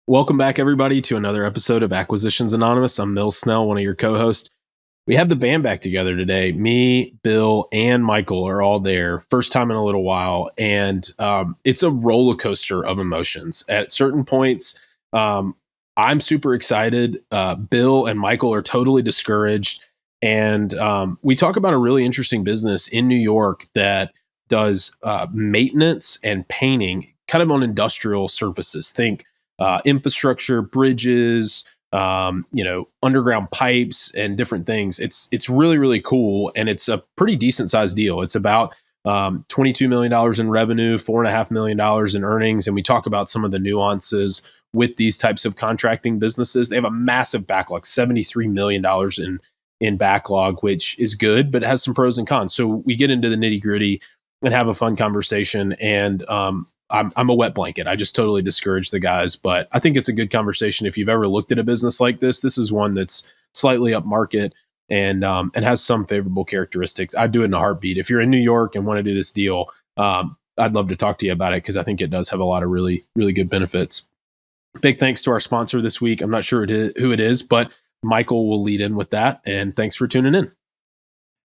Welcome back, everybody, to another episode of Acquisitions Anonymous. I'm Snell, one of your co-hosts. We have the band back together today. Me, Bill, and Michael are all there. First time in a little while. And it's a roller coaster of emotions. At certain points, I'm super excited. Bill and Michael are totally discouraged. And we talk about a really interesting business in New York that does maintenance and painting kind of on industrial surfaces. Think infrastructure, bridges, underground pipes and different things. It's really, really cool. And it's a pretty decent sized deal. It's about $22 million in revenue, $4.5 million in earnings. And we talk about some of the nuances with these types of contracting businesses. They have a massive backlog, $73 million in backlog, which is good, but it has some pros and cons. So we get into the nitty gritty and have a fun conversation. And I'm a wet blanket. I just totally discourage the guys, but I think it's a good conversation. If you've ever looked at a business like this is one that's slightly upmarket and has some favorable characteristics. I'd do it in a heartbeat. If you're in New York and want to do this deal, I'd love to talk to you about it because I think it does have a lot of really, really good benefits. Big thanks to our sponsor this week. I'm not sure who it is, but Michael will lead in with that. And thanks for tuning in.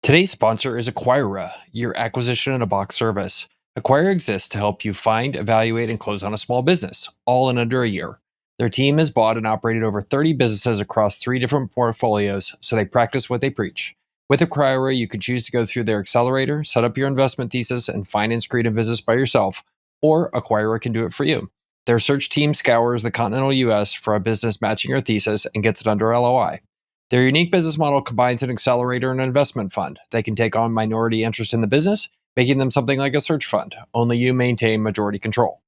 Today's sponsor is Acquira, your acquisition in a box service. Acquira exists to help you find, evaluate, and close on a small business, all in under a year. Their team has bought and operated over 30 businesses across 3 different portfolios, so they practice what they preach. With Acquira, you can choose to go through their accelerator, set up your investment thesis, and finance creative business by yourself, or Acquira can do it for you. Their search team scours the continental U.S. for a business matching your thesis and gets it under LOI. Their unique business model combines an accelerator and an investment fund. They can take on minority interest in the business, making them something like a search fund. Only you maintain majority control.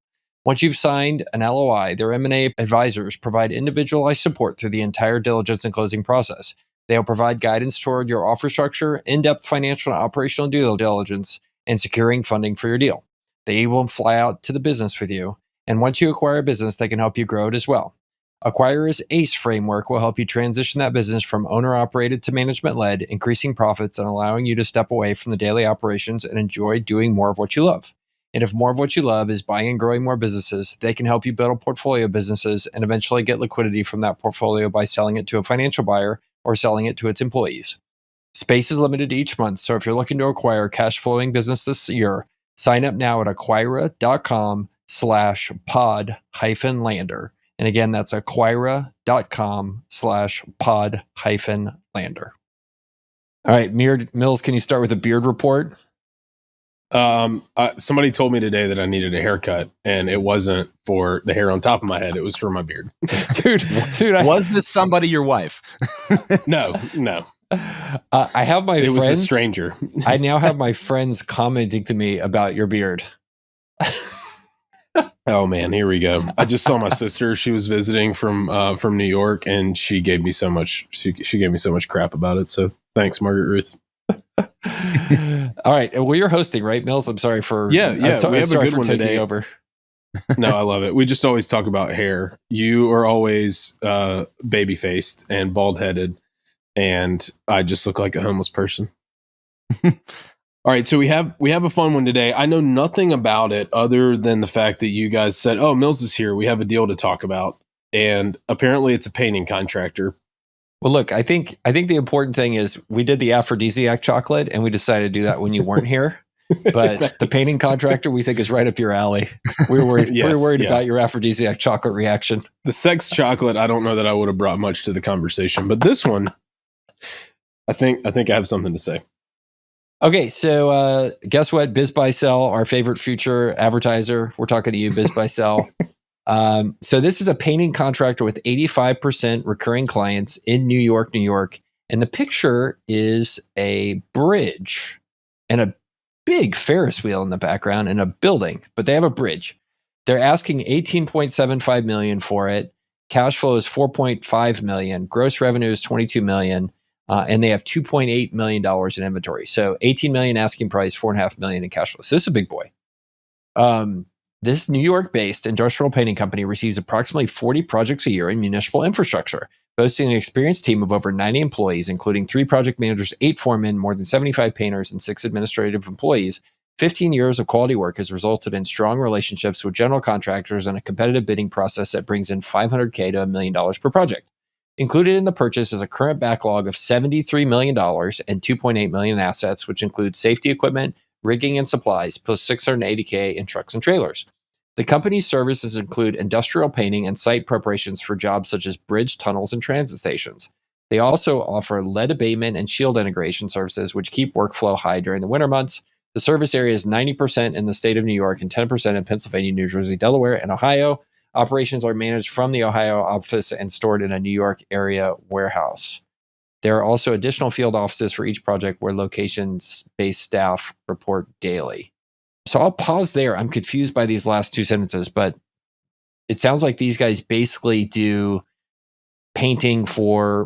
Once you've signed an LOI, their M&A advisors provide individualized support through the entire diligence and closing process. They'll provide guidance toward your offer structure, in-depth financial and operational due diligence, and securing funding for your deal. They will fly out to the business with you. And once you acquire a business, they can help you grow it as well. Acquira's ACE framework will help you transition that business from owner-operated to management-led, increasing profits and allowing you to step away from the daily operations and enjoy doing more of what you love. And if more of what you love is buying and growing more businesses, they can help you build a portfolio of businesses and eventually get liquidity from that portfolio by selling it to a financial buyer or selling it to its employees. Space is limited each month, so if you're looking to acquire a cash-flowing business this year, sign up now at acquira.com/pod-lander. And again, that's acquira.com/pod-lander. All right, Mills, can you start with a beard report? Somebody told me today that I needed a haircut, and it wasn't for the hair on top of my head. It was for my beard. dude, was this somebody your wife? No. I have my friends. It was a stranger. I now have my friends commenting to me about your beard. Oh man, here we go. I just saw my sister. She was visiting from New York, and she gave me so much. She gave me so much crap about it. So thanks, Margaret Ruth. All right. Well, you're hosting, right, Mills? I'm sorry for we have a good one today. Over. No, I love it. We just always talk about hair. You are always baby faced and bald headed, and I just look like a homeless person. All right, so we have a fun one today. I know nothing about it other than the fact that you guys said, "Oh, Mills is here. We have a deal to talk about," and apparently it's a painting contractor. Well, look, I think the important thing is we did the aphrodisiac chocolate, and we decided to do that when you weren't here. But the painting contractor we think is right up your alley. We were worried about your aphrodisiac chocolate reaction. The sex chocolate, I don't know that I would have brought much to the conversation, but this one, I think I have something to say. Okay, so guess what? Biz Buy Sell, our favorite future advertiser. We're talking to you, Biz Buy Sell. So this is a painting contractor with 85% recurring clients in New York. And the picture is a bridge and a big Ferris wheel in the background and a building, but they have a bridge. They're asking $18.75 million for it. Cash flow is $4.5 million. Gross revenue is $22 million. And they have $2.8 million in inventory. So $18 million asking price, $4.5 million in cash flow. So this is a big boy. This New York-based industrial painting company receives approximately 40 projects a year in municipal infrastructure, boasting an experienced team of over 90 employees, including 3 project managers, 8 foremen, more than 75 painters, and 6 administrative employees. 15 years of quality work has resulted in strong relationships with general contractors and a competitive bidding process that brings in $500K to $1 million per project. Included in the purchase is a current backlog of $73 million and $2.8 million in assets, which includes safety equipment, rigging and supplies, plus $680K in trucks and trailers. The company's services include industrial painting and site preparations for jobs such as bridge, tunnels, and transit stations. They also offer lead abatement and shield integration services, which keep workflow high during the winter months. The service area is 90% in the state of New York and 10% in Pennsylvania, New Jersey, Delaware, and Ohio. Operations are managed from the Ohio office and stored in a New York area warehouse. There are also additional field offices for each project where locations-based staff report daily. So I'll pause there. I'm confused by these last two sentences, but it sounds like these guys basically do painting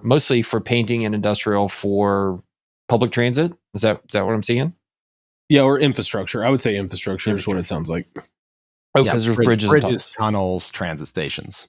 mostly for painting and industrial for public transit. Is that what I'm seeing? Yeah, or infrastructure. I would say infrastructure is what it sounds like. Oh, because there's bridges, tunnels, transit stations.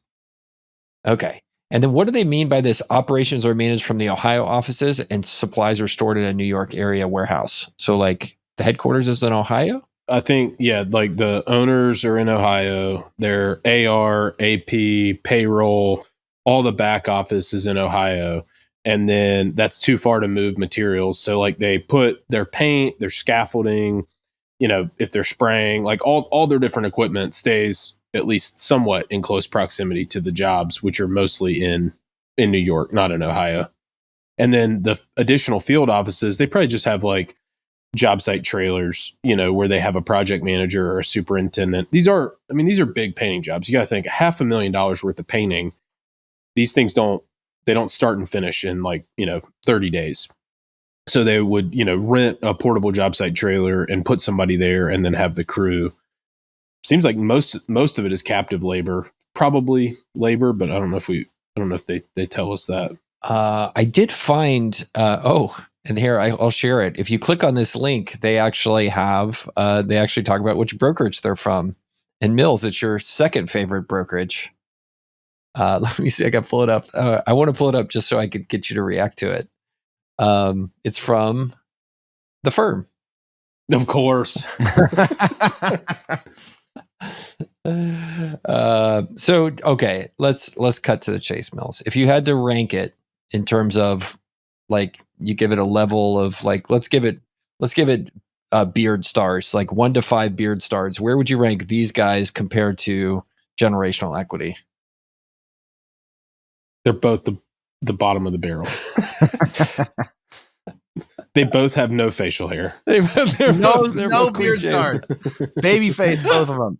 Okay. And then what do they mean by this? Operations are managed from the Ohio offices and supplies are stored in a New York area warehouse. So like the headquarters is in Ohio? I think, yeah, like the owners are in Ohio. Their AR, AP, payroll, all the back office is in Ohio. And then that's too far to move materials. So like they put their paint, their scaffolding, if they're spraying, like all their different equipment stays at least somewhat in close proximity to the jobs, which are mostly in New York, not in Ohio. And then the additional field offices, they probably just have like job site trailers, where they have a project manager or a superintendent. These are big painting jobs. You got to think $500,000 worth of painting. These things don't start and finish in 30 days. So they would, rent a portable job site trailer and put somebody there and then have the crew. Seems like most of it is captive labor, probably labor, but I don't know if they tell us that. I did find, and here I'll share it. If you click on this link, they actually talk about which brokerage they're from. And Mills, it's your second favorite brokerage. Let me see. I can pull it up. I want to pull it up just so I could get you to react to it. It's from the firm. Of course. Okay, let's cut to the chase, Mills. If you had to rank it in terms of like, you give it a level of like, let's give it beard stars, like 1 to 5 beard stars. Where would you rank these guys compared to Generational Equity? They're both the bottom of the barrel. They both have no facial hair. No beard stars. Baby face, both of them.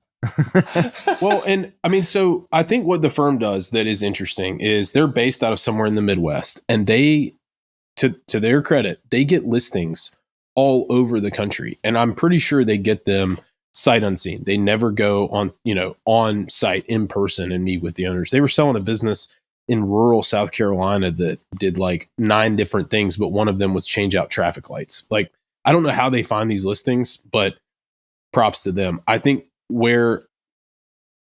Well, and I mean, so I think what the firm does that is interesting is they're based out of somewhere in the Midwest, and they, to their credit, they get listings all over the country, and I'm pretty sure they get them sight unseen. They never go on site in person and meet with the owners. They were selling a business in rural South Carolina that did like 9 different things, but one of them was change out traffic lights. Like, I don't know how they find these listings, but props to them. I think where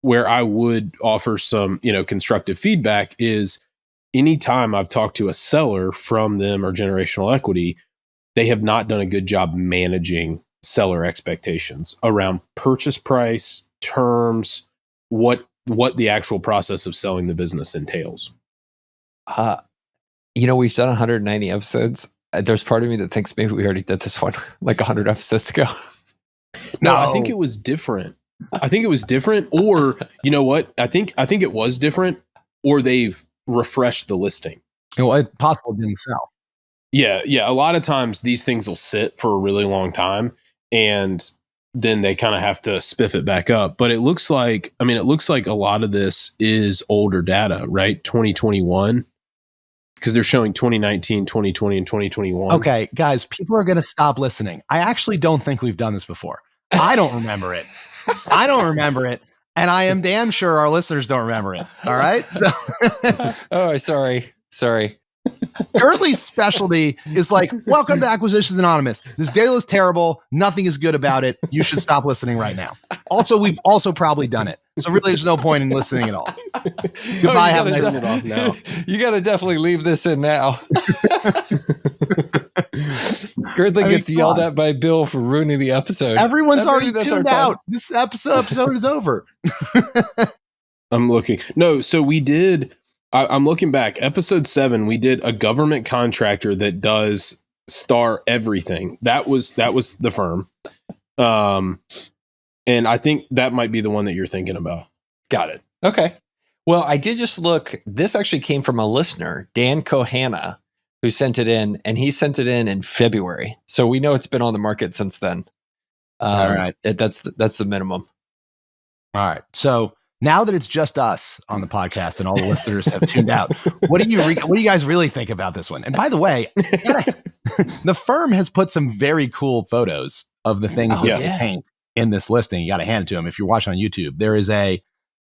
I would offer some, constructive feedback is anytime I've talked to a seller from them or Generational Equity, they have not done a good job managing seller expectations around purchase price, terms, what the actual process of selling the business entails. We've done 190 episodes. There's part of me that thinks maybe we already did this one like 100 episodes ago. No, I think it was different. Or you know what? I think it was different, or they've refreshed the listing. Well, it's possible it didn't sell. Yeah. A lot of times these things will sit for a really long time, and then they kind of have to spiff it back up. But it looks like a lot of this is older data, right? 2021, because they're showing 2019, 2020, and 2021. Okay, guys, people are going to stop listening. I actually don't think we've done this before. I don't remember it. And I am damn sure our listeners don't remember it. All right. So, oh, sorry. Girdley's specialty is like, welcome to Acquisitions Anonymous. This deal is terrible. Nothing is good about it. You should stop listening right now. Also, we've also probably done it. So really, there's no point in listening at all. Goodbye. Have a nice now. You got to definitely leave this in now. Girdley gets come yelled on. at by Bill for ruining the episode. Everyone's Maybe already that's our tuned time. out. This episode is over. I'm looking. No, so we did. I'm looking back. Episode 7, we did a government contractor that does star everything. That was the firm. And I think that might be the one that you're thinking about. Got it. Okay. Well, I did just look. This actually came from a listener, Dan Kohana, who sent it in, and he sent it in February. So we know it's been on the market since then. All right. That's the minimum. All right. So now that it's just us on the podcast and all the listeners have tuned out, what do you guys really think about this one? And by the way, the firm has put some very cool photos of the things that they paint in this listing. You got to hand it to them. If you're watching on YouTube, there is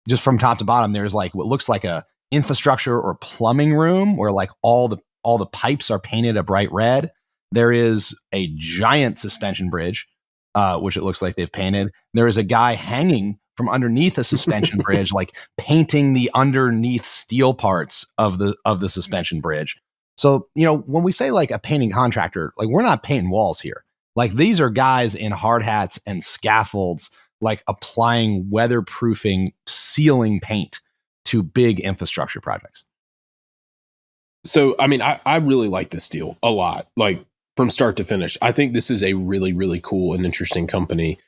just from top to bottom, there's like what looks like a infrastructure or plumbing room where like all the pipes are painted a bright red. There is a giant suspension bridge, which it looks like they've painted. There is a guy hanging from underneath a suspension bridge, like painting the underneath steel parts of the suspension bridge. So, when we say like a painting contractor, like we're not painting walls here. Like these are guys in hard hats and scaffolds, like applying weatherproofing ceiling paint to big infrastructure projects. So, I mean, I really like this deal a lot, like from start to finish. I think this is a really, really cool and interesting company.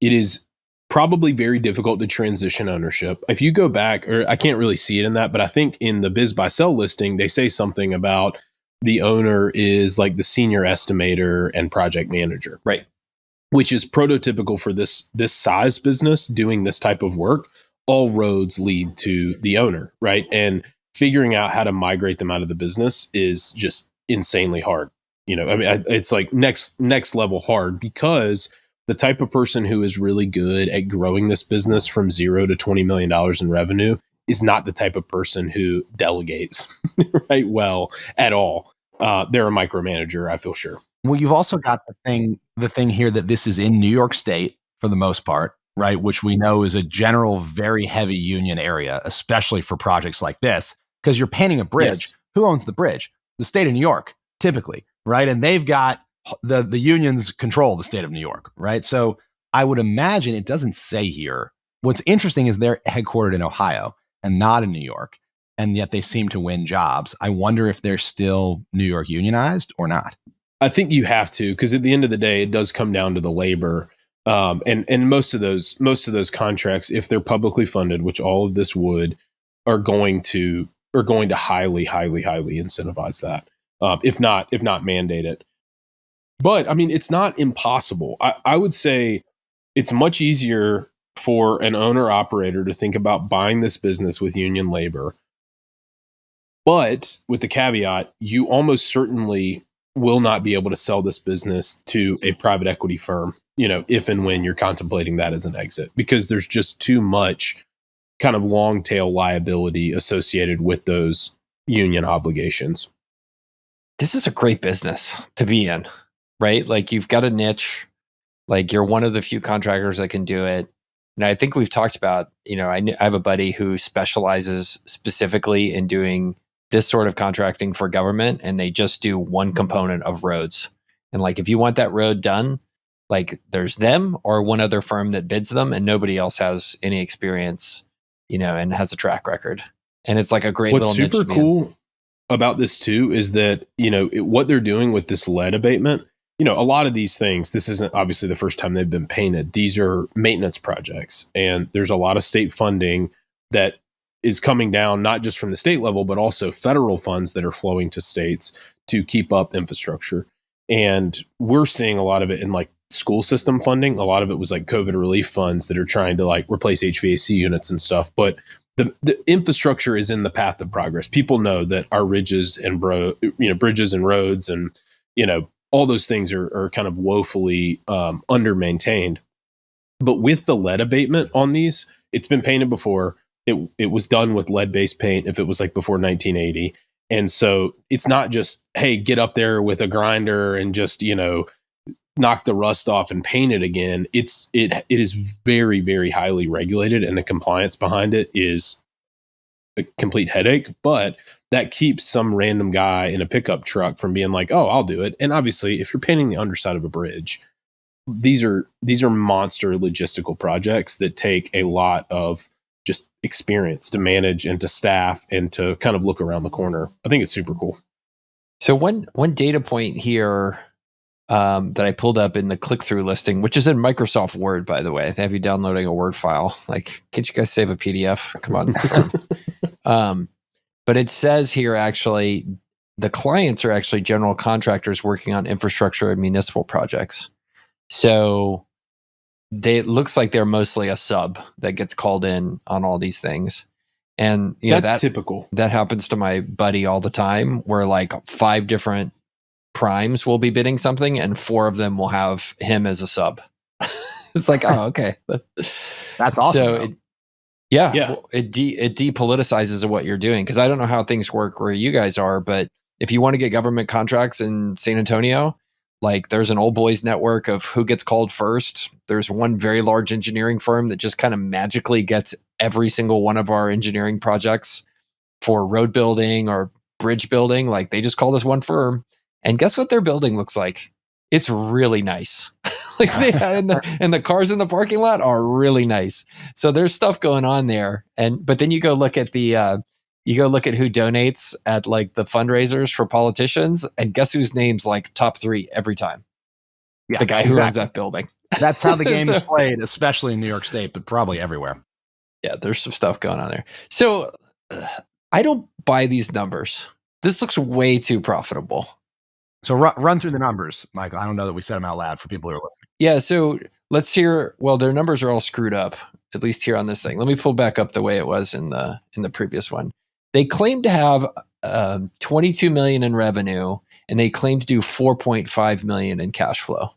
It is probably very difficult to transition ownership. If you go back, or I can't really see it in that, but I think in the biz buy sell listing, they say something about the owner is like the senior estimator and project manager. Right. Which is prototypical for this size business doing this type of work. All roads lead to the owner, right? And figuring out how to migrate them out of the business is just insanely hard. I mean, it's like next level hard, because the type of person who is really good at growing this business from $0 to $20 million in revenue is not the type of person who delegates right well at all. They're a micromanager, I feel sure. Well, you've also got the thing here that this is in New York State for the most part, right? Which we know is a general, very heavy union area, especially for projects like this, because you're painting a bridge. Yes. Who owns the bridge? The state of New York, typically, right? And they've got the unions control the state of New York, right? So I would imagine it doesn't say here. What's interesting is they're headquartered in Ohio and not in New York, and yet they seem to win jobs. I wonder if they're still New York unionized or not. I think you have to, because at the end of the day, it does come down to the labor. And most of those contracts, if they're publicly funded, which all of this would, are going to highly, highly, highly incentivize that. If not mandate it. But I mean, it's not impossible. I would say it's much easier for an owner operator to think about buying this business with union labor. But with the caveat, you almost certainly will not be able to sell this business to a private equity firm, if and when you're contemplating that as an exit, because there's just too much kind of long tail liability associated with those union obligations. This is a great business to be in, right? Like you've got a niche, like you're one of the few contractors that can do it. And I think we've talked about, I have a buddy who specializes specifically in doing this sort of contracting for government, and they just do one component of roads. And like, if you want that road done, like there's them or one other firm that bids them, and nobody else has any experience, and has a track record. And it's like a great little niche. What's super cool about this too is that, what they're doing with this lead abatement, a lot of these things, this isn't obviously the first time they've been painted. These are maintenance projects, and there's a lot of state funding that is coming down, not just from the state level, but also federal funds that are flowing to states to keep up infrastructure. And we're seeing a lot of it in like school system funding. A lot of it was like COVID relief funds that are trying to like replace HVAC units and stuff. But the infrastructure is in the path of progress. People know that our bridges and roads and, all those things are kind of woefully under maintained. But with the lead abatement on these, it's been painted before. It was done with lead-based paint if it was like before 1980. And so it's not just, hey, get up there with a grinder and just, knock the rust off and paint it again. It is very, very highly regulated, and the compliance behind it is a complete headache, but that keeps some random guy in a pickup truck from being like, oh, I'll do it. And obviously, if you're painting the underside of a bridge, these are monster logistical projects that take a lot of just experience to manage and to staff and to kind of look around the corner. I think it's super cool. So one data point here that I pulled up in the click-through listing, which is in Microsoft Word, by the way. They have you downloading a Word file. Like, can't you guys save a PDF? Come on. But it says here, actually, the clients are actually general contractors working on infrastructure and municipal projects. So it looks like they're mostly a sub that gets called in on all these things. And that's typical. That happens to my buddy all the time, where like 5 different primes will be bidding something and 4 of them will have him as a sub. It's like, oh, okay. That's awesome. So it depoliticizes what you're doing. Because I don't know how things work where you guys are, but if you want to get government contracts in San Antonio, like there's an old boys network of who gets called first. There's one very large engineering firm that just kind of magically gets every single one of our engineering projects for road building or bridge building. Like they just call this one firm. And guess what their building looks like? It's really nice. Like and the cars in the parking lot are really nice. So there's stuff going on there. But then you go look at who donates at like the fundraisers for politicians, and guess whose name's like top 3 every time? Yeah, the guy who runs that building. That's how the game is played, especially in New York State, but probably everywhere. Yeah, there's some stuff going on there. So I don't buy these numbers. This looks way too profitable. So run through the numbers, Michael. I don't know that we said them out loud for people who are listening. Yeah, so let's hear. Well, their numbers are all screwed up, at least here on this thing. Let me pull back up the way it was in the previous one. They claim to have $22 million in revenue, and they claim to do $4.5 million in cash flow.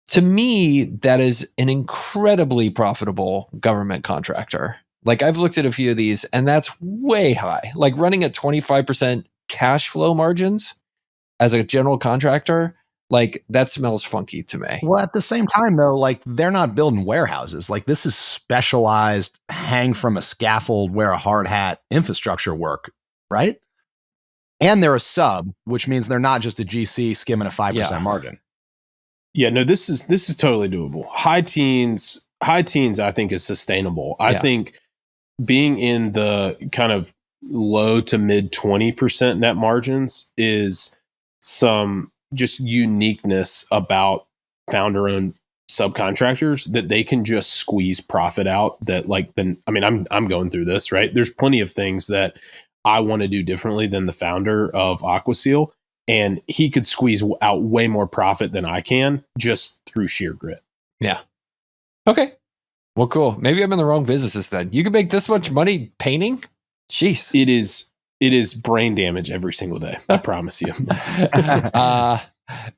To me, that is an incredibly profitable government contractor. Like I've looked at a few of these, and that's way high. Like running at 25% cash flow margins as a general contractor, like that smells funky to me. Well, at the same time, though, like they're not building warehouses. Like this is specialized, hang from a scaffold, wear a hard hat infrastructure work, right? And they're a sub, which means they're not just a GC skimming a 5% margin. Yeah, no, this is totally doable. High teens, I think is sustainable. I think being in the kind of low to mid 20% net margins is some just uniqueness about founder-owned subcontractors that they can just squeeze profit out. That like, I'm going through this, right? There's plenty of things that I want to do differently than the founder of AquaSeal, and he could squeeze out way more profit than I can just through sheer grit. Yeah. Okay. Well, cool. Maybe I'm in the wrong businesses then. You can make this much money painting? Jeez. It is brain damage every single day. I promise you.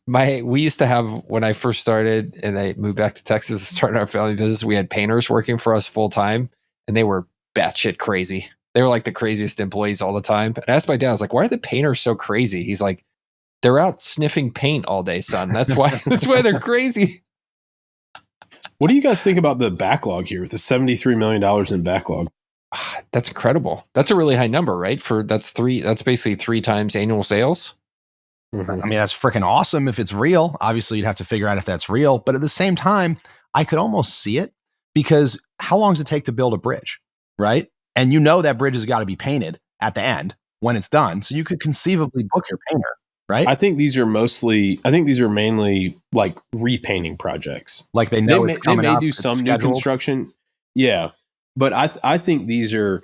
We used to have, when I first started and I moved back to Texas and started our family business, we had painters working for us full time, and they were batshit crazy. They were like the craziest employees all the time. And I asked my dad, I was like, why are the painters so crazy? He's like, they're out sniffing paint all day, son. That's why they're crazy. What do you guys think about the backlog here? The $73 million in backlog. That's incredible. That's a really high number, right? That's basically 3 times annual sales. Mm-hmm. I mean, that's freaking awesome if it's real. Obviously, you'd have to figure out if that's real. But at the same time, I could almost see it, because how long does it take to build a bridge, right? And that bridge has got to be painted at the end when it's done. So you could conceivably book your painter, right? I think these are mainly like repainting projects. Like they know it's coming up. They may do some new construction. Yeah. But I think these are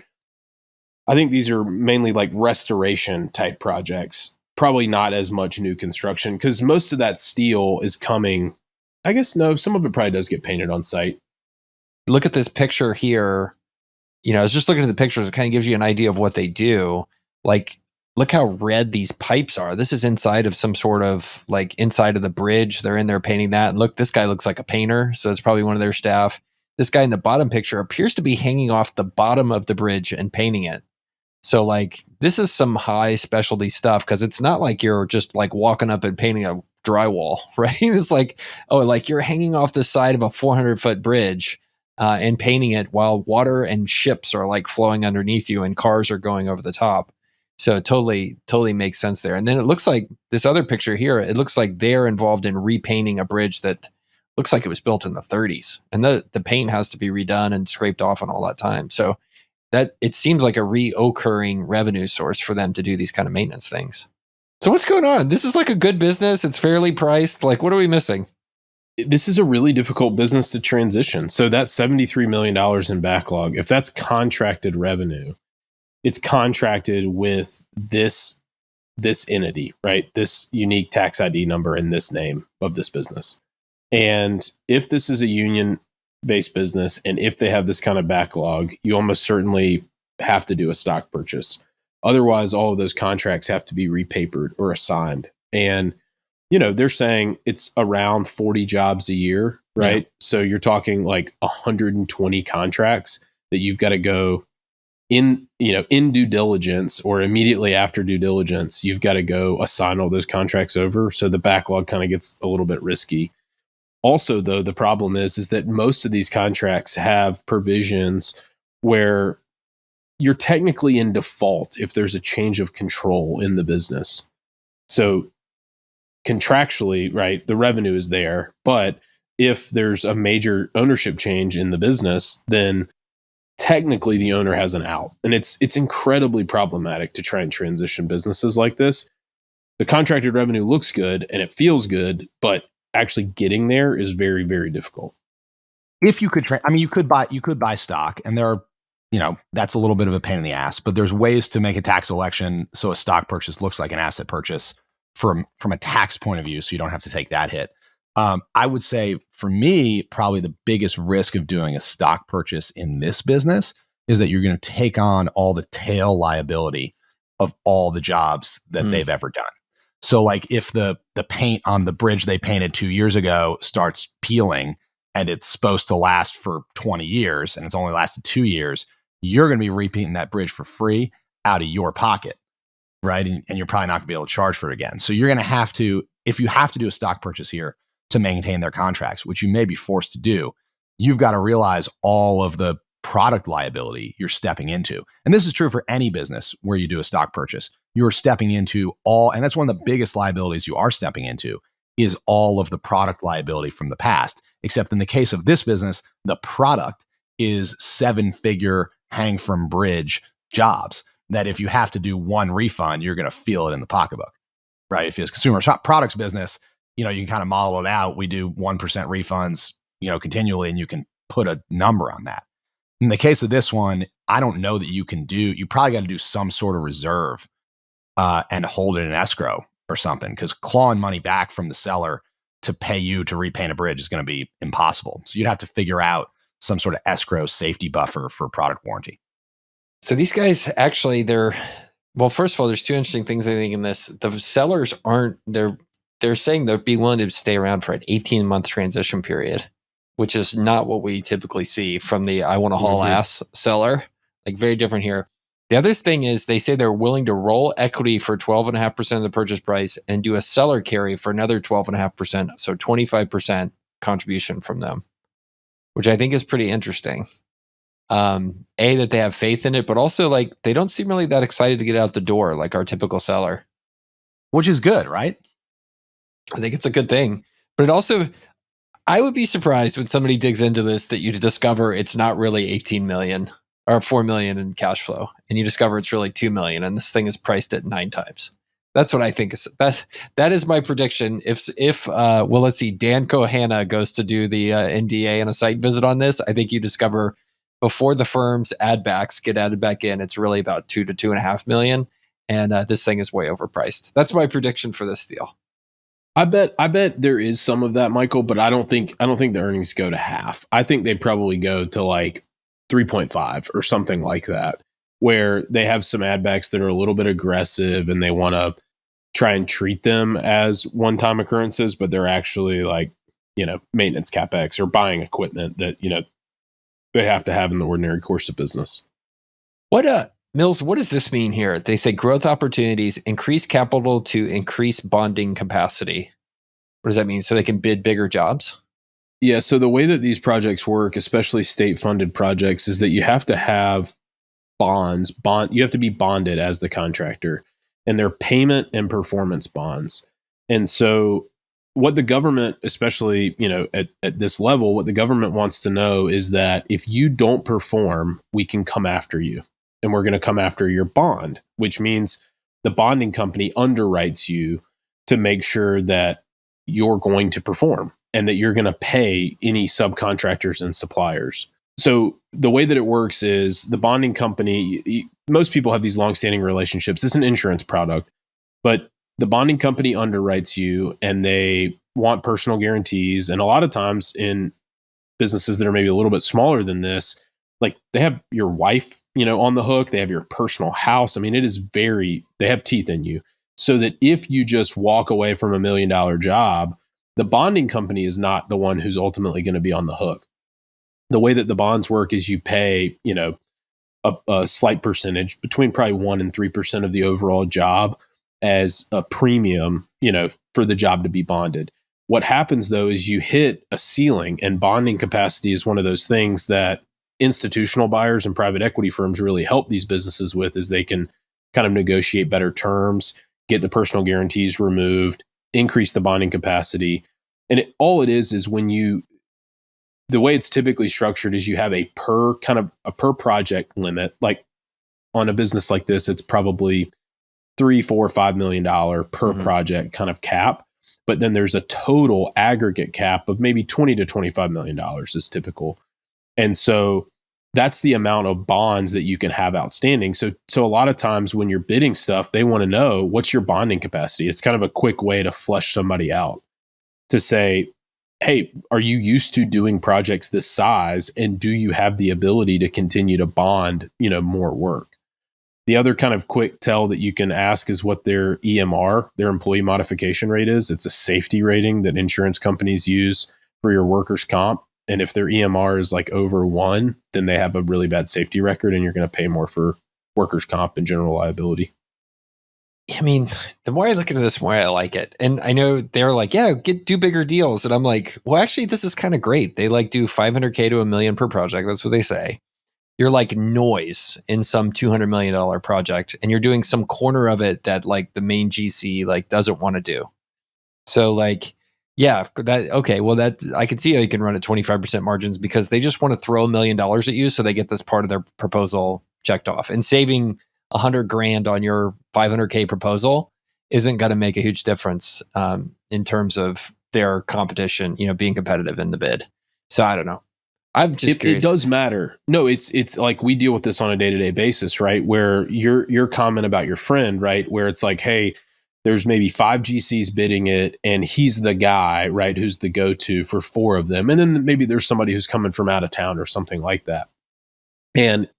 mainly like restoration type projects. Probably not as much new construction, because most of that steel is coming. I guess no, some of it probably does get painted on site. Look at this picture here. I was just looking at the pictures. It kind of gives you an idea of what they do. Like, look how red these pipes are. This is inside of some sort of like inside of the bridge. They're in there painting that. And look, this guy looks like a painter. So it's probably one of their staff. This guy in the bottom picture appears to be hanging off the bottom of the bridge and painting it. So like, this is some high specialty stuff, because it's not like you're just like walking up and painting a drywall, right? It's like, oh, like you're hanging off the side of a 400-foot bridge and painting it while water and ships are like flowing underneath you and cars are going over the top. So it totally makes sense there. And then it looks like this other picture here, it looks like they're involved in repainting a bridge that looks like it was built in the 30s. And the paint has to be redone and scraped off and all that time. So that it seems like a reoccurring revenue source for them to do these kind of maintenance things. So what's going on? This is like a good business. It's fairly priced. Like, what are we missing? This is a really difficult business to transition. So that $73 million in backlog, if that's contracted revenue, it's contracted with this entity, right? This unique tax ID number and this name of this business. And if this is a union-based business, and if they have this kind of backlog, you almost certainly have to do a stock purchase. Otherwise, all of those contracts have to be repapered or assigned. And, they're saying it's around 40 jobs a year, right? Yeah. So you're talking like 120 contracts that you've got to go in due diligence or immediately after due diligence, you've got to go assign all those contracts over. So the backlog kind of gets a little bit risky. Also, though, the problem is that most of these contracts have provisions where you're technically in default if there's a change of control in the business. So contractually, right, the revenue is there, but if there's a major ownership change in the business, then technically the owner has an out. And it's incredibly problematic to try and transition businesses like this. The contracted revenue looks good and it feels good, but actually getting there is very, very difficult. If you could, you could buy stock, and there are, that's a little bit of a pain in the ass, but there's ways to make a tax election so a stock purchase looks like an asset purchase from a tax point of view, so you don't have to take that hit. I would say for me, probably the biggest risk of doing a stock purchase in this business is that you're going to take on all the tail liability of all the jobs that they've ever done. So like if the paint on the bridge they painted 2 years ago starts peeling and it's supposed to last for 20 years and it's only lasted 2 years, you're going to be repainting that bridge for free out of your pocket, right? And you're probably not going to be able to charge for it again. So you're going to have to, if you have to do a stock purchase here to maintain their contracts, which you may be forced to do, you've got to realize all of the product liability you're stepping into. And this is true for any business where you do a stock purchase. You're stepping into all, and that's one of the biggest liabilities you are stepping into, is all of the product liability from the past. Except in the case of this business, the product is 7-figure hang from bridge jobs that if you have to do one refund, you're going to feel it in the pocketbook, right? If it's consumer products business, you can kind of model it out. We do 1% refunds, continually, and you can put a number on that. In the case of this one, I don't know that you can do, you probably got to do some sort of reserve and hold it in escrow or something, because clawing money back from the seller to pay you to repaint a bridge is going to be impossible. So you'd have to figure out some sort of escrow safety buffer for product warranty. So these guys actually, well, first of all, there's two interesting things I think in this. The sellers they're saying they'd be willing to stay around for an 18-month transition period, which is not what we typically see from the I want to haul ass seller. Like very different here. The other thing is they say they're willing to roll equity for 12.5% of the purchase price and do a seller carry for another 12.5%. So 25% contribution from them, which I think is pretty interesting. That they have faith in it, but also like they don't seem really that excited to get out the door like our typical seller. Which is good, right? I think it's a good thing. But it also, I would be surprised when somebody digs into this that you discover it's not really 18 million or 4 million in cash flow, and you discover it's really 2 million, and this thing is priced at 9 times. That's what I think is that is my prediction. If let's see, Dan Kohana goes to do the NDA and a site visit on this, I think you discover before the firm's add backs get added back in, it's really about 2 to 2.5 million, and this thing is way overpriced. That's my prediction for this deal. I bet there is some of that, Michael, but I don't think the earnings go to half. I think they probably go to like 3.5 or something like that, where they have some add backs that are a little bit aggressive and they want to try and treat them as one-time occurrences, but they're actually like, maintenance CapEx or buying equipment that, they have to have in the ordinary course of business. Mills, what does this mean here? They say growth opportunities, increase capital to increase bonding capacity. What does that mean? So they can bid bigger jobs? Yeah. So the way that these projects work, especially state funded projects, is that you have to have you have to be bonded as the contractor, and they're payment and performance bonds. And so what the government, especially, at this level, what the government wants to know is that if you don't perform, we can come after you, and we're going to come after your bond, which means the bonding company underwrites you to make sure that you're going to perform and that you're going to pay any subcontractors and suppliers. So the way that it works is the bonding company, most people have these longstanding relationships. It's an insurance product, but the bonding company underwrites you and they want personal guarantees. And a lot of times in businesses that are maybe a little bit smaller than this, like they have your wife, on the hook, they have your personal house. I mean, they have teeth in you. So that if you just walk away from $1 million job, the bonding company is not the one who's ultimately going to be on the hook. The way that the bonds work is you pay, a slight percentage, between probably 1% and 3% of the overall job as a premium, for the job to be bonded. What happens though is you hit a ceiling, and bonding capacity is one of those things that institutional buyers and private equity firms really help these businesses with, is they can kind of negotiate better terms, get the personal guarantees removed, increase the bonding capacity. And all it is the way it's typically structured is you have a per project limit. Like on a business like this, it's probably $3, $4, $5 million per project kind of cap. But then there's a total aggregate cap of maybe $20 to $25 million is typical. And so that's the amount of bonds that you can have outstanding. So a lot of times when you're bidding stuff, they want to know, what's your bonding capacity? It's kind of a quick way to flush somebody out, to say, hey, are you used to doing projects this size? And do you have the ability to continue to bond, more work? The other kind of quick tell that you can ask is what their EMR, their employee modification rate is. It's a safety rating that insurance companies use for your workers' comp. And if their EMR is like over 1, then they have a really bad safety record, and you're going to pay more for workers' comp and general liability. I mean, the more I look into this, the more I like it. And I know they're like, yeah, do bigger deals. And I'm like, well, actually, this is kind of great. They like do $500K to $1 million per project. That's what they say. You're like noise in some $200 million project, and you're doing some corner of it that like the main GC like doesn't want to do. So like, yeah, that I can see how you can run at 25% margins, because they just want to throw $1 million at you so they get this part of their proposal checked off. And saving $100,000 on your $500K proposal isn't going to make a huge difference in terms of their competition, being competitive in the bid. So I don't know. I'm just curious. It does matter. No, it's like we deal with this on a day-to-day basis, right? Where your comment about your friend, right? Where it's like, hey, there's maybe 5 GCs bidding it, and he's the guy, right, who's the go-to for 4 of them. And then maybe there's somebody who's coming from out of town or something like that. And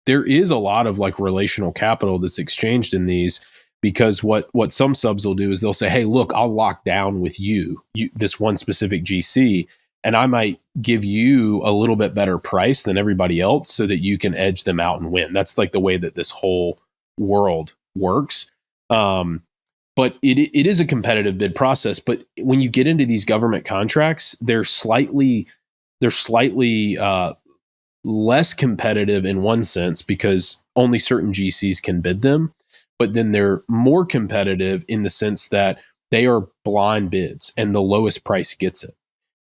there is a lot of like relational capital that's exchanged in these, because what some subs will do is they'll say, hey, look, I'll lock down with you this one specific GC, and I might give you a little bit better price than everybody else so that you can edge them out and win. That's like the way that this whole world works. But it is a competitive bid process. But when you get into these government contracts, they're slightly less competitive in one sense, because only certain GCs can bid them. But then they're more competitive in the sense that they are blind bids, and the lowest price gets it.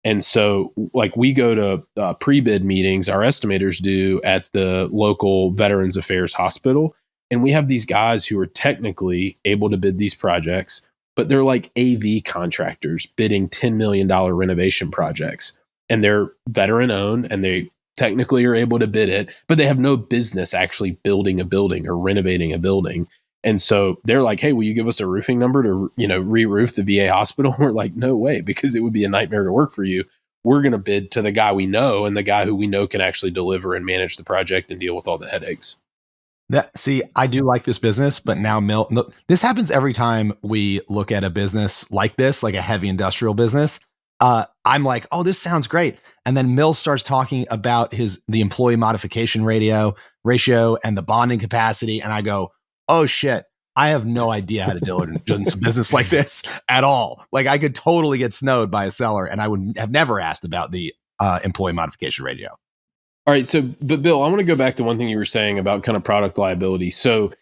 And so, like, we go to pre-bid meetings, our estimators do, at the local Veterans Affairs hospital. And we have these guys who are technically able to bid these projects, but they're like AV contractors bidding $10 million renovation projects. And they're veteran owned, and they technically are able to bid it, but they have no business actually building a building or renovating a building. And so they're like, hey, will you give us a roofing number to, re-roof the VA hospital? We're like, no way, because it would be a nightmare to work for you. We're going to bid to the guy we know, and the guy who we know can actually deliver and manage the project and deal with all the headaches. See, I do like this business, but now this happens every time we look at a business like this, like a heavy industrial business. I'm like, oh, this sounds great. And then Mill starts talking about the employee modification ratio and the bonding capacity. And I go, oh shit, I have no idea how to diligence a business like this at all. Like I could totally get snowed by a seller, and I would have never asked about the employee modification radio. All right. So, but Bill, I want to go back to one thing you were saying about kind of product liability. So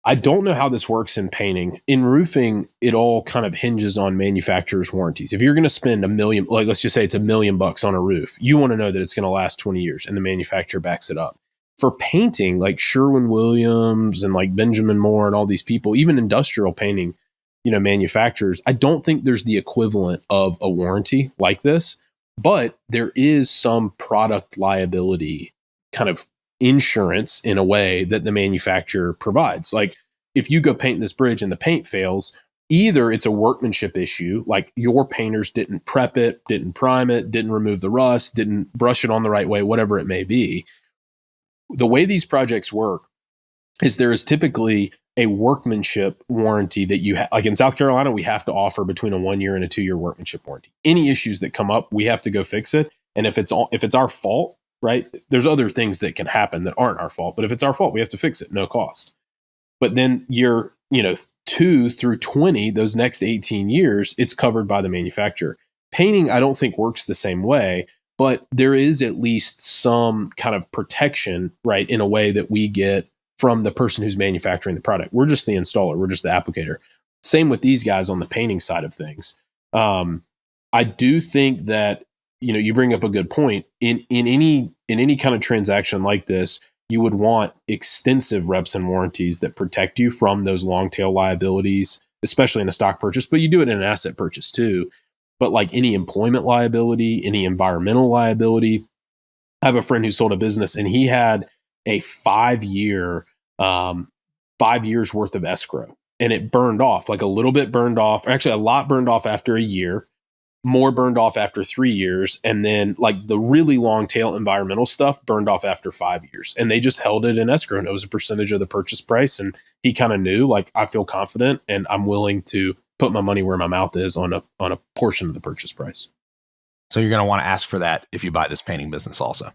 I don't know how this works in painting. In roofing, it all kind of hinges on manufacturer's warranties. If you're going to spend $1 million, like let's just say it's $1 million on a roof, you want to know that it's going to last 20 years and the manufacturer backs it up. For painting, like Sherwin-Williams and like Benjamin Moore and all these people, even industrial painting, manufacturers, I don't think there's the equivalent of a warranty like this, but there is some product liability kind of insurance in a way that the manufacturer provides. Like if you go paint this bridge and the paint fails, either it's a workmanship issue, like your painters didn't prep it, didn't prime it, didn't remove the rust, didn't brush it on the right way, whatever it may be. The way these projects work is there is typically a workmanship warranty that you have. Like in South Carolina, we have to offer between a 1 year and a 2 year workmanship warranty. Any issues that come up, we have to go fix it. And if it's our fault, right, there's other things that can happen that aren't our fault. But if it's our fault, we have to fix it, no cost. But then year 2 through 20, those next 18 years, it's covered by the manufacturer. Painting, I don't think works the same way, but there is at least some kind of protection, right, in a way that we get from the person who's manufacturing the product. We're just the installer. We're just the applicator. Same with these guys on the painting side of things. I do think that, you bring up a good point. In any kind of transaction like this, you would want extensive reps and warranties that protect you from those long tail liabilities, especially in a stock purchase, but you do it in an asset purchase too. But like any employment liability, any environmental liability, I have a friend who sold a business and he had a 5 years worth of escrow, and it burned off, like a little bit burned off, or actually a lot burned off after a year, more burned off after 3 years. And then like the really long tail environmental stuff burned off after 5 years, and they just held it in escrow, and it was a percentage of the purchase price. And he kind of knew, like, I feel confident and I'm willing to put my money where my mouth is on a portion of the purchase price. So you're going to want to ask for that if you buy this painting business also.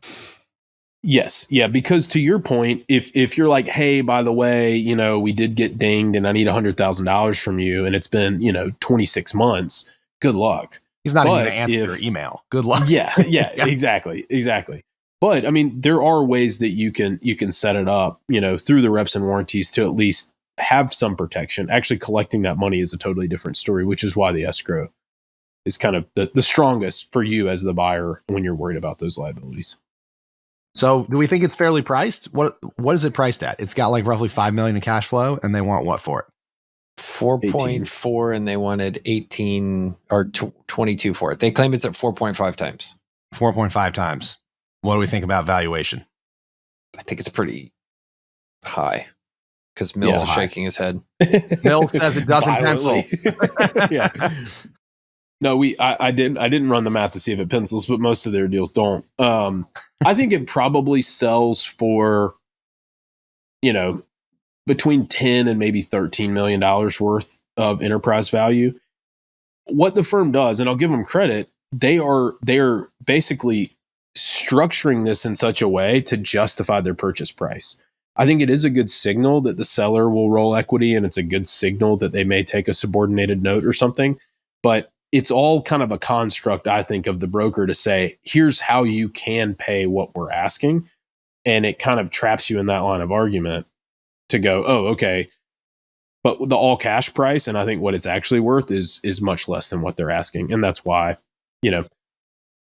Yes. Yeah. Because to your point, if you're like, hey, by the way, we did get dinged and I need $100,000 from you, and it's been, 26 months, good luck. He's not even going to answer your email. Good luck. Yeah. Exactly. But I mean, there are ways that you can set it up, through the reps and warranties to at least have some protection. Actually collecting that money is a totally different story, which is why the escrow is kind of the strongest for you as the buyer when you're worried about those liabilities. So do we think it's fairly priced? What is it priced at? It's got like roughly $5 million in cash flow, and they want what for it? 4.4, and they wanted 18 or 22 for it. They claim it's at 4.5 times. 4.5 times. What do we think about valuation? I think it's pretty high, because Mills is shaking his head. Mills says it doesn't pencil. Yeah. No, I didn't run the math to see if it pencils, but most of their deals don't. I think it probably sells for, between 10 and maybe $13 million worth of enterprise value. What the firm does, and I'll give them credit, they're basically structuring this in such a way to justify their purchase price. I think it is a good signal that the seller will roll equity, and it's a good signal that they may take a subordinated note or something. But it's all kind of a construct, I think, of the broker to say, here's how you can pay what we're asking. And it kind of traps you in that line of argument to go, oh, okay. But the all cash price, and I think what it's actually worth is much less than what they're asking. And that's why,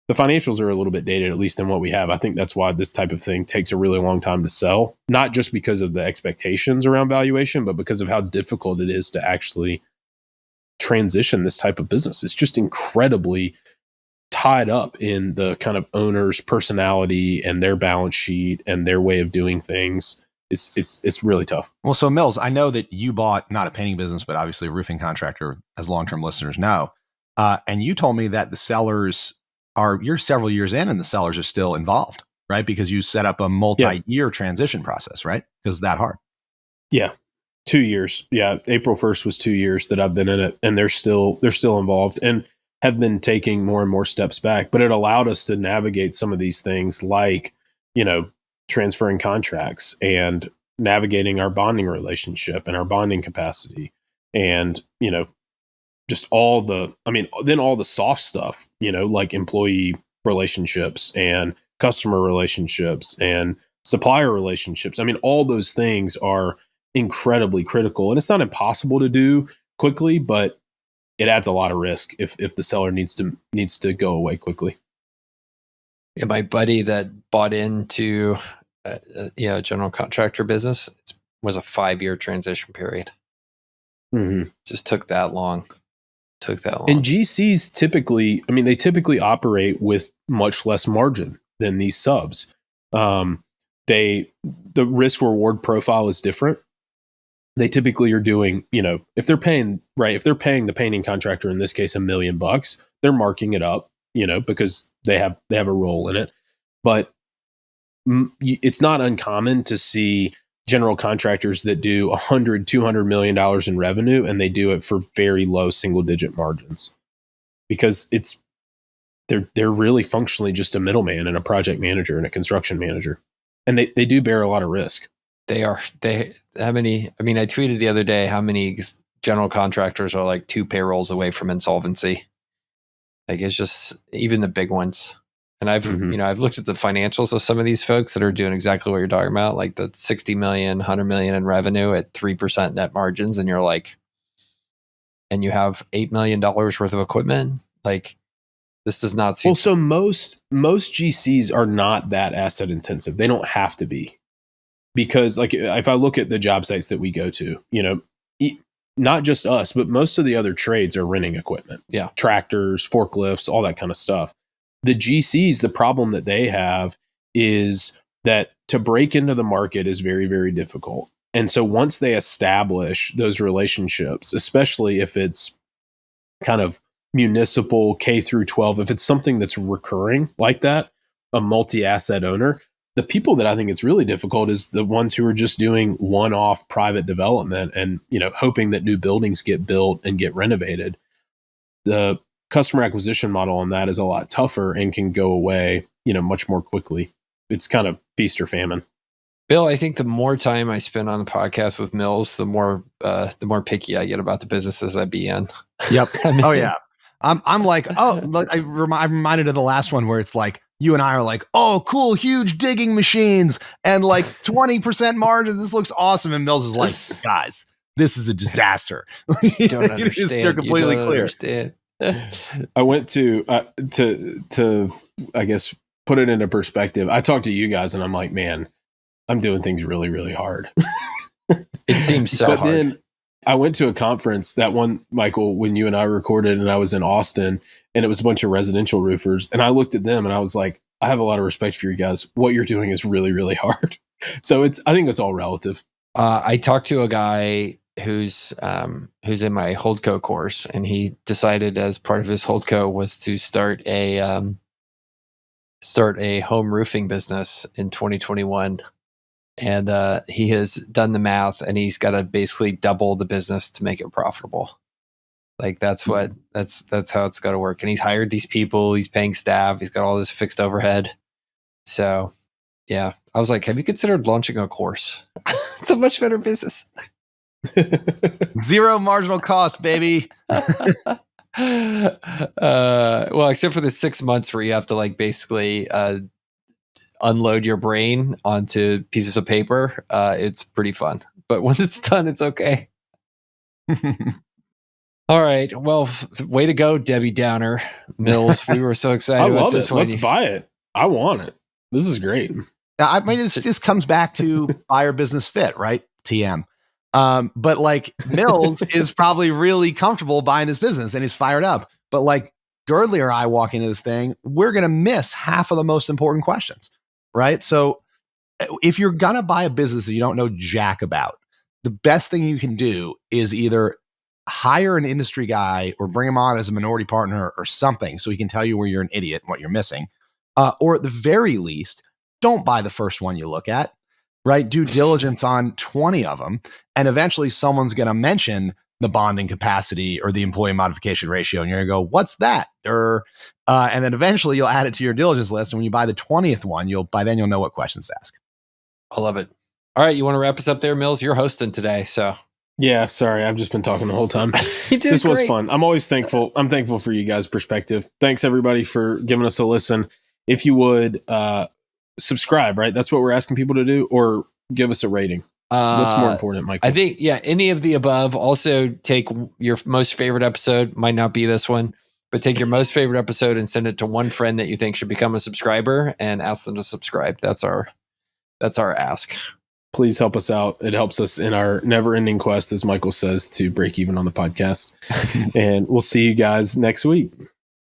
the financials are a little bit dated, at least in what we have. I think that's why this type of thing takes a really long time to sell, not just because of the expectations around valuation, but because of how difficult it is to actually transition this type of business. It's just incredibly tied up in the kind of owner's personality and their balance sheet and their way of doing things. It's really tough. Well, so Mills, I know that you bought not a painting business, but obviously a roofing contractor, as long-term listeners know. And you told me that the sellers you're several years in and the sellers are still involved, right? Because you set up a multi-year transition process, right? Because it's that hard. Yeah. 2 years. Yeah. April 1st was 2 years that I've been in it, and they're still involved and have been taking more and more steps back. But it allowed us to navigate some of these things like, transferring contracts and navigating our bonding relationship and our bonding capacity, and just all the then all the soft stuff, like employee relationships and customer relationships and supplier relationships. All those things are incredibly critical, and it's not impossible to do quickly, but it adds a lot of risk if the seller needs to go away quickly. Yeah, my buddy that bought into general contractor business was a 5-year transition period. Mm-hmm. Just took that long. And GCs typically operate with much less margin than these subs. The risk reward profile is different. They typically are doing, if they're paying the painting contractor, in this case, $1 million, they're marking it up, because they have a role in it. But it's not uncommon to see general contractors that do $100-200 million in revenue, and they do it for very low single-digit margins, because they're really functionally just a middleman and a project manager and a construction manager, and they do bear a lot of risk. I tweeted the other day how many general contractors are like 2 payrolls away from insolvency. Like, it's just, even the big ones. And I've looked at the financials of some of these folks that are doing exactly what you're talking about, like the 60 million, 100 million in revenue at 3% net margins. And you're like, and you have $8 million worth of equipment. Like, this does not seem. Well, so most GCs are not that asset intensive. They don't have to be, because like, if I look at the job sites that we go to, not just us, but most of the other trades are renting equipment. Yeah. Tractors, forklifts, all that kind of stuff. The GCs, the problem that they have is that to break into the market is very, very difficult. And so once they establish those relationships, especially if it's kind of municipal K through 12, if it's something that's recurring like that, a multi-asset owner, the people that I think it's really difficult is the ones who are just doing one-off private development and, hoping that new buildings get built and get renovated. The customer acquisition model on that is a lot tougher and can go away, much more quickly. It's kind of feast or famine. Bill, I think the more time I spend on the podcast with Mills, the more picky I get about the businesses I be in. Yep. Oh yeah. I'm like, I'm reminded of the last one where it's like, you and I are like, oh, cool, huge digging machines and like 20% margins. This looks awesome. And Mills is like, guys, this is a disaster. You don't understand. They're completely clear. Understand. I went to I guess put it into perspective. I talked to you guys and I'm like, man, I'm doing things really, really hard. It seems so but hard. Then I went to a conference, that one, Michael, when you and I recorded, and I was in Austin, and it was a bunch of residential roofers. And I looked at them and I was like, I have a lot of respect for you guys. What you're doing is really, really hard. So I think it's all relative. I talked to a guy who's in my Holdco course, and he decided as part of his Holdco was to start a home roofing business in 2021. And he has done the math, and he's got to basically double the business to make it profitable. Like, that's how it's got to work. And he's hired these people, he's paying staff, he's got all this fixed overhead. So yeah, I was like, have you considered launching a course? It's a much better business. Zero marginal cost, baby. Well, except for the 6 months where you have to like basically unload your brain onto pieces of paper. It's pretty fun, but once it's done, it's okay. All right. Well, way to go, Debbie Downer. Mills. We were so excited I about love this it. one. Let's buy it. I want it. This is great. This comes back to buyer business fit, right? TM. But like Mills is probably really comfortable buying this business and he's fired up. But like Girdley or I walk into this thing, we're going to miss half of the most important questions, right? So if you're going to buy a business that you don't know jack about, the best thing you can do is either hire an industry guy or bring him on as a minority partner or something so he can tell you where you're an idiot and what you're missing. Or at the very least, don't buy the first one you look at, right? Do diligence on 20 of them. And eventually someone's going to mention the bonding capacity or the employee modification ratio. And you're going to go, what's that? And then eventually you'll add it to your diligence list. And when you buy the 20th one, you'll know what questions to ask. I love it. All right, you want to wrap us up there, Mills? You're hosting today, so. Yeah, sorry, I've just been talking the whole time. This was fun. I'm always thankful. I'm thankful for you guys' perspective. Thanks everybody for giving us a listen. If you would subscribe, right? That's what we're asking people to do, or give us a rating. What's more important, Michael? I think, any of the above. Also, take your most favorite episode. Might not be this one, but take your most favorite episode and send it to one friend that you think should become a subscriber and ask them to subscribe. That's our ask. Please help us out. It helps us in our never-ending quest, as Michael says, to break even on the podcast. And we'll see you guys next week.